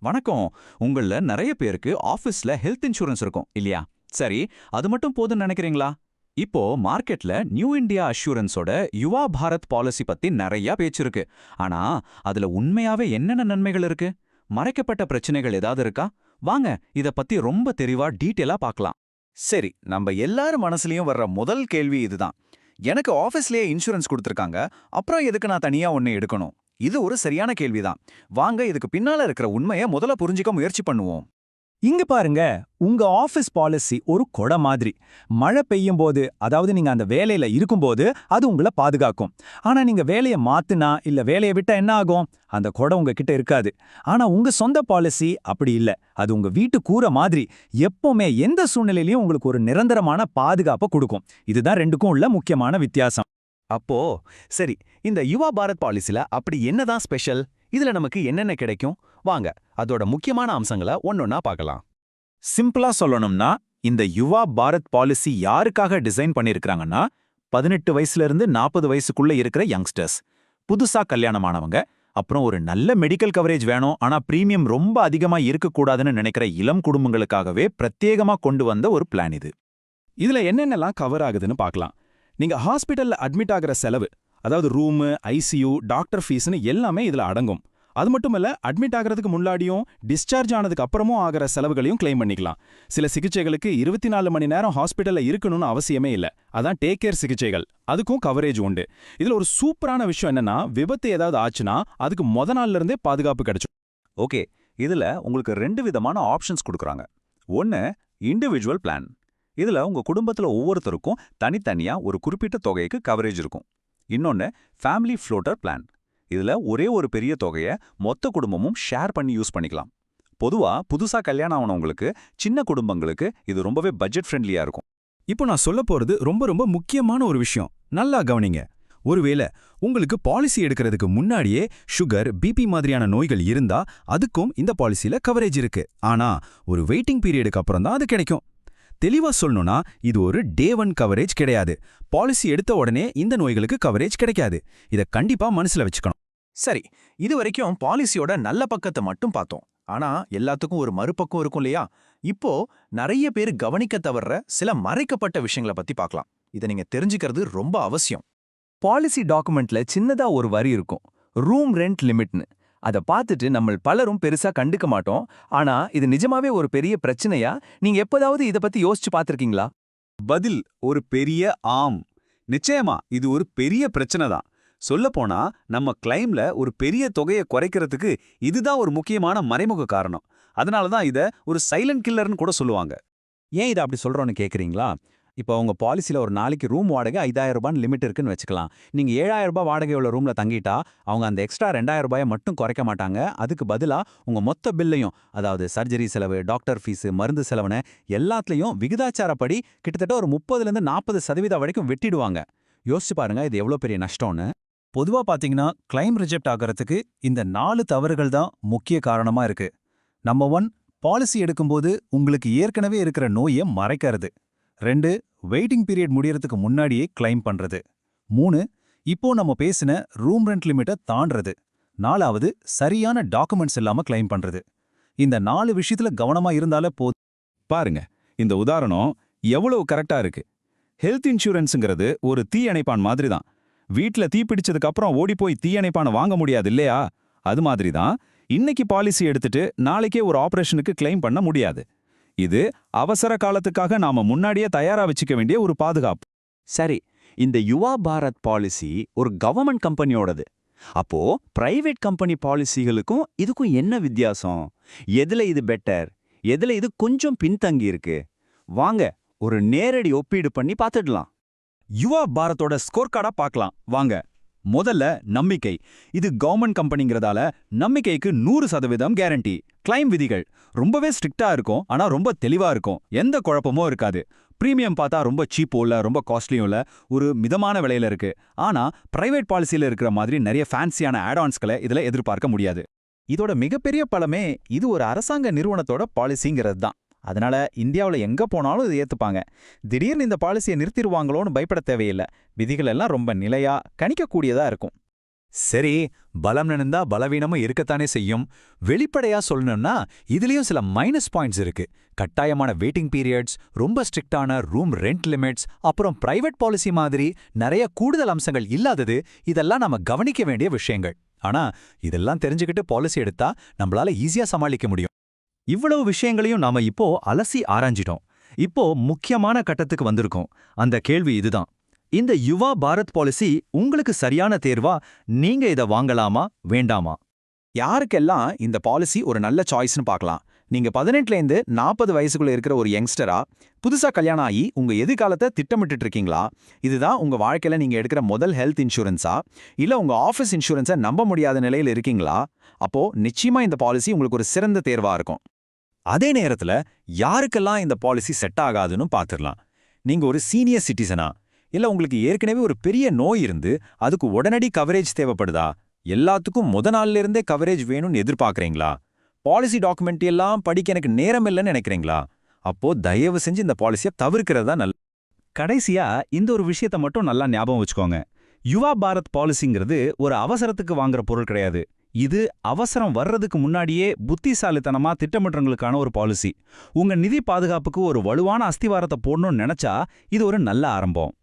வணக்கம். உங்கள நிறைய பேருக்கு ஆபீஸ்ல ஹெல்த் இன்சூரன்ஸ் இருக்கும் இல்லையா? சரி, அது மட்டும் போதும்னு நினைக்கிறீங்களா? இப்போ மார்க்கெட்ல நியூ இந்தியா அஷ்யூரன்ஸோட யுவா பாரத் பாலிசி பத்தி நிறைய பேச்சு இருக்கு. ஆனா, அதுல உண்மையாவே என்னென்ன நன்மைகள் இருக்கு? மறைக்கப்பட்ட பிரச்சனைகள் ஏதாவது இருக்கா? வாங்க, இத பத்தி ரொம்ப தெளிவா டீட்டெயிலா பார்க்கலாம். சரி, நம்ம எல்லாரும் மனசுலயும் வர்ற முதல் கேள்வி இதுதான். எனக்கு ஆபீஸ்லயே இன்சூரன்ஸ் கொடுத்திருக்காங்க, அப்புறம் எதுக்கு நான் தனியா ஒண்ணு எடுக்கணும்? இது ஒரு சரியான கேள்விதான். வாங்க இதுக்கு பின்னால இருக்கிற உண்மைய முதல்ல புரிஞ்சுக்க முயற்சி பண்ணுவோம். இங்க பாருங்க, உங்க ஆபீஸ் பாலிசி ஒரு கொடை மாதிரி. மழை பெய்யும் போது, அதாவது நீங்க அந்த வேலையில இருக்கும்போது அது உங்களை பாதுகாக்கும். ஆனா நீங்க வேலைய மாத்துனா இல்ல வேலைய விட்டா என்ன ஆகும்? அந்த கொடை உங்ககிட்ட இருக்காது. ஆனா உங்க சொந்த பாலிசி அப்படி இல்ல. அது உங்க வீட்டு கூரை மாதிரி. எப்பவுமே எந்த சூழ்நிலையிலயும் உங்களுக்கு ஒரு நிரந்தரமான பாதுகாப்பை கொடுக்கும். இதுதான் ரெண்டுக்கும் உள்ள முக்கியமான வித்தியாசம். அப்போ சரி, இந்த யுவா பாரத் பாலிசில அப்படி என்னதான் ஸ்பெஷல்? இதுல நமக்கு என்னென்ன கிடைக்கும்? வாங்க அதோட முக்கியமான அம்சங்களை ஒன்னொன்னா பார்க்கலாம். சிம்பிளா சொல்லணும்னா, இந்த யுவா பாரத் பாலிசி யாருக்காக டிசைன் பண்ணிருக்காங்கன்னா, 18 வயசுல இருந்து 40 வயசுக்குள்ள இருக்கிற யங்ஸ்டர்ஸ், புதுசா கல்யாணமானவங்க, அப்புறம் ஒரு நல்ல மெடிக்கல் கவரேஜ் வேணும் ஆனா பிரீமியம் ரொம்ப அதிகமா இருக்கக்கூடாதுன்னு நினைக்கிற இளம் குடும்பங்களுக்காகவே பிரத்யேகமா கொண்டு வந்த ஒரு பிளான் இது. இதுல என்னென்னலாம் கவர் ஆகுதுன்னு பார்க்கலாம். நீங்க ஹாஸ்பிட்டல்ல அட்மிட் ஆகிற செலவு, அதாவது ரூமு, ஐசியூ, டாக்டர் ஃபீஸ்னு எல்லாமே இதுல அடங்கும். அது மட்டும் இல்ல, அட்மிட் ஆகிறதுக்கு முன்னாடியும் டிஸ்சார்ஜ் ஆனதுக்கு அப்புறமும் ஆகிற செலவுகளையும் கிளைம் பண்ணிக்கலாம். சில சிகிச்சைகளுக்கு 24 மணி நேரம் ஹாஸ்பிட்டல்ல இருக்கணும்னு அவசியமே இல்ல. அதான் டேக் கேர் சிகிச்சைகள், அதுக்கும் கவரேஜ் உண்டு. இதுல ஒரு சூப்பரான விஷயம் என்னன்னா, விபத்து ஏதாவது ஆச்சுன்னா அதுக்கு நாள்ல இருந்தே பாதுகாப்பு கிடைக்கும். ஓகே, இதுல உங்களுக்கு ரெண்டு விதமான ஆப்ஷன்ஸ் கொடுக்குறாங்க. ஒன்னு இண்டிவிஜுவல் பிளான். இதுல உங்க குடும்பத்துல ஒவ்வொருத்தருக்கும் தனித்தனியா ஒரு குறிப்பிட்ட தொகைக்கு கவரேஜ் இருக்கும். இன்னொன்னு ஃபேமிலி ஃப்ளோட்டர் பிளான். இதுல ஒரே ஒரு பெரிய தொகையை மொத்த குடும்பமும் ஷேர் பண்ணி யூஸ் பண்ணிக்கலாம். பொதுவா புதுசா கல்யாணம் ஆனவங்களுக்கு, சின்ன குடும்பங்களுக்கு இது ரொம்பவே பட்ஜெட் ஃப்ரெண்ட்லியா இருக்கும். இப்போ நான் சொல்ல போறது ரொம்ப ரொம்ப முக்கியமான ஒரு விஷயம். நல்லா கவனிங்க. ஒருவேளை உங்களுக்கு பாலிசி எடுக்கிறதுக்கு முன்னாடியே சுகர், பிபி மாதிரியான நோய்கள் இருந்தா அதுக்கும் இந்த பாலிசியில கவரேஜ் இருக்கு. ஆனா ஒரு வெயிட்டிங் பீரியடுக்கு அப்புறம் தான் அது கிடைக்கும். தெளிவா சொல்லணும்னா, இது ஒரு டே 1 கவரேஜ் கிடையாது. பாலிசி எடுத்த உடனே இந்த நோய்களுக்கு கவரேஜ் கிடைக்காது. இத கண்டிப்பா மனசுல வச்சுக்கணும். சரி, இது வரைக்கும் பாலிசியோட நல்ல பக்கத்தை மட்டும் பார்த்தோம். ஆனா எல்லாத்துக்கும் ஒரு மறுபக்கம் இருக்கும் இல்லையா? இப்போ நிறைய பேர் கவனிக்க தவறுற சில மறைக்கப்பட்ட விஷயங்களை பத்தி பார்க்கலாம். இதை நீங்க தெரிஞ்சுக்கிறது ரொம்ப அவசியம். பாலிசி டாக்குமெண்ட்ல சின்னதா ஒரு வரி இருக்கும், ரூம் ரெண்ட் லிமிட்னு. அதை பார்த்துட்டு நம்ம பலரும் பெருசா கண்டுக்க மாட்டோம். ஆனா இது நிஜமாவே ஒரு பெரிய பிரச்சனையா? நீங்க எப்போதாவது இத பத்தி யோசிச்சு பார்த்திருக்கீங்களா? பதில் ஒரு பெரிய ஆம். நிச்சயமா இது ஒரு பெரிய பிரச்சனை தான். சொல்லப்போனா நம்ம கிளைம்ல ஒரு பெரிய தொகையை குறைக்கிறதுக்கு இதுதான் ஒரு முக்கியமான மறைமுக காரணம். அதனால தான் இத ஒரு சைலண்ட் கில்லர்னு கூட சொல்லுவாங்க. ஏன் இதை அப்படி சொல்றோன்னு கேக்குறீங்களா? இப்போ உங்க பாலிசில ஒரு நாளைக்கு ரூம் வாடகை 5000 ரூபான்னு லிமிட் இருக்குன்னு வச்சுக்கலாம். நீங்க 7000 ரூபாய் வாடகை உள்ள ரூம்ல தங்கிட்டா அவங்க அந்த எக்ஸ்ட்ரா 2000 ரூபாயை மட்டும் குறைக்க மாட்டாங்க. அதுக்கு பதிலா உங்க மொத்த பில்லையும், அதாவது சர்ஜரி செலவு, டாக்டர் ஃபீஸ், மருந்து செலவுன்னு எல்லாத்துலயும் விகிதாச்சாரப்படி கிட்டத்தட்ட ஒரு 30லேருந்து 40% வரைக்கும் வெட்டிடுவாங்க. யோசிச்சு பாருங்க, இது எவ்வளவு பெரிய நஷ்டம்னு. பொதுவா பாத்தீங்கன்னா கிளைம் ரிஜெக்ட் ஆகிறதுக்கு இந்த 4 தவறுகள் தான் முக்கிய காரணமா இருக்கு. நம்பர் 1, பாலிசி எடுக்கும்போது உங்களுக்கு ஏற்கனவே இருக்கிற நோயை மறைக்கிறது. 2, வெயிட்டிங் பீரியட் முடியறதுக்கு முன்னாடியே கிளைம் பண்றது. 3, இப்போ நம்ம பேசின ரூம் ரெண்ட் லிமிட்டை தாண்டறது. 4வது, சரியான டாக்குமெண்ட்ஸ் இல்லாம கிளைம் பண்றது. இந்த 4 விஷயத்துல கவனமா இருந்தாலே போதும். பாருங்க, இந்த உதாரணம் எவ்வளவு கரெக்டா இருக்கு. ஹெல்த் இன்சூரன்ஸுங்கிறது ஒரு தீயணைப்பான் மாதிரி தான். வீட்ல தீ பிடிச்சதுக்கு அப்புறம் ஓடி போய் தீயணைப்பான வாங்க முடியாது இல்லையா? அது மாதிரி தான் இன்னைக்கு பாலிசி எடுத்துட்டு நாளைக்கே ஒரு ஆபரேஷனுக்கு கிளைம் பண்ண முடியாது. இது அவசர காலத்துக்காக நாம முன்னாடியே தயாரா வச்சுக்க வேண்டிய ஒரு பாதுகாப்பு. சரி, இந்த யுவா பாரத் பாலிசி ஒரு கவர்மெண்ட் கம்பெனியோடது. அப்போ பிரைவேட் கம்பெனி பாலிசிகளுக்கும் இதுக்கும் என்ன வித்தியாசம்? எதுல இது பெட்டர், எதுல இது கொஞ்சம் பின்தங்கி இருக்கு? வாங்க ஒரு நேரடி ஒப்பீடு பண்ணி பார்த்துடலாம். யுவா பாரத்தோட ஸ்கோர் கார்டா பார்க்கலாம் வாங்க. முதல்ல நம்பிக்கை. இது கவர்மெண்ட் கம்பெனிங்கிறதால நம்பிக்கைக்கு 100% கேரண்டி. கிளைம் விதிகள் ரொம்பவே ஸ்ட்ரிக்டா இருக்கும், ஆனா ரொம்ப தெளிவா இருக்கும். எந்த குழப்பமும் இருக்காது. பிரீமியம் பார்த்தா ரொம்ப சீப்போ இல்ல, ரொம்ப காஸ்ட்லியும் இல்ல, ஒரு மிதமான விலையில இருக்கு. ஆனா பிரைவேட் பாலிசியில இருக்கிற மாதிரி நிறைய ஃபேன்சியான ஆட்-ஆன்ஸ்களை இதுல எதிர்பார்க்க முடியாது. இதோட மிகப்பெரிய பலமே இது ஒரு அரசாங்க நிறுவனத்தோட பாலிசிங்கிறது தான். அதனால இந்தியாவில் எங்க போனாலும் இதை ஏத்துப்பாங்க. திடீர்னு இந்த பாலிசியை நிறுத்திடுவாங்களோன்னு பயப்பட தேவையில்லை. விதிகள் எல்லாம் ரொம்ப நிலையா, கணிக்கக்கூடியதா இருக்கும். சரி, பலம் நினைந்தா பலவீனமும் இருக்கத்தானே செய்யும். வெளிப்படையா சொல்லணும்னா இதுலயும் சில மைனஸ் பாயிண்ட்ஸ் இருக்கு. கட்டாயமான வெயிட்டிங் பீரியட்ஸ், ரொம்ப ஸ்ட்ரிக்டான ரூம் ரெண்ட் லிமிட்ஸ், அப்புறம் பிரைவேட் பாலிசி மாதிரி நிறைய கூடுதல் அம்சங்கள் இல்லாதது, இதெல்லாம் நாம கவனிக்க வேண்டிய விஷயங்கள். ஆனா இதெல்லாம் தெரிஞ்சுக்கிட்டு பாலிசி எடுத்தா நம்மளால ஈஸியா சமாளிக்க முடியும். இவ்வளவு விஷயங்களையும் நாம இப்போ அலசி ஆராய்ஞ்சிட்டோம். இப்போ முக்கியமான கட்டத்துக்கு வந்திருக்கோம். அந்த கேள்வி இதுதான்: இந்த யுவா பாரத் பாலிசி உங்களுக்கு சரியான தேர்வா? நீங்க இத வாங்கலாமா வேண்டாமா? யாருக்கெல்லாம் இந்த பாலிசி ஒரு நல்ல சாய்ஸ்னு பார்க்கலாம். நீங்க 18லேருந்து 40 வயசுக்குள்ள இருக்கிற ஒரு யங்ஸ்டரா, புதுசா கல்யாணம் ஆகி உங்க எதிர்காலத்தை திட்டமிட்டுட்டு இருக்கீங்களா? இதுதான் உங்க வாழ்க்கையில நீங்க எடுக்கிற முதல் ஹெல்த் இன்சூரன்ஸா? இல்ல உங்க ஆஃபீஸ் இன்சூரன்ஸை நம்ப முடியாத நிலையில இருக்கீங்களா? அப்போ நிச்சயமா இந்த பாலிசி உங்களுக்கு ஒரு சிறந்த தேர்வா இருக்கும். அதே நேரத்துல யாருக்கெல்லாம் இந்த பாலிசி செட் ஆகாதுன்னு பாத்துரலாம். நீங்க ஒரு சீனியர் சிட்டிசனா, இல்ல உங்களுக்கு ஏற்கனவே ஒரு பெரிய நோய் இருந்து அதுக்கு உடனடி கவரேஜ் தேவைப்படுதா? எல்லாத்துக்கும் நாள்ல இருந்தே கவரேஜ் வேணும்னு எதிர்பார்க்கறீங்களா? பாலிசி டாக்குமெண்ட் எல்லாம் படிக்க எனக்கு நேரம் இல்லைன்னு நினைக்கிறீங்களா? அப்போ தயவு செஞ்சு இந்த பாலிசியை தவிர்க்கிறதா நல்ல. கடைசியா இந்த ஒரு விஷயத்த மட்டும் நல்லா ஞாபகம் வச்சுக்கோங்க. யுவா பாரத் பாலிசிங்கிறது ஒரு அவசரத்துக்கு வாங்குற பொருள் கிடையாது. இது அவசரம் வர்றதுக்கு முன்னாடியே புத்திசாலித்தனமா திட்டமிடுறவங்களுக்கான ஒரு பாலிசி. உங்க நிதி பாதுகாப்புக்கு ஒரு வலுவான அஸ்திவாரத்தை போடணும்னு நினைச்சா இது ஒரு நல்ல ஆரம்பம்.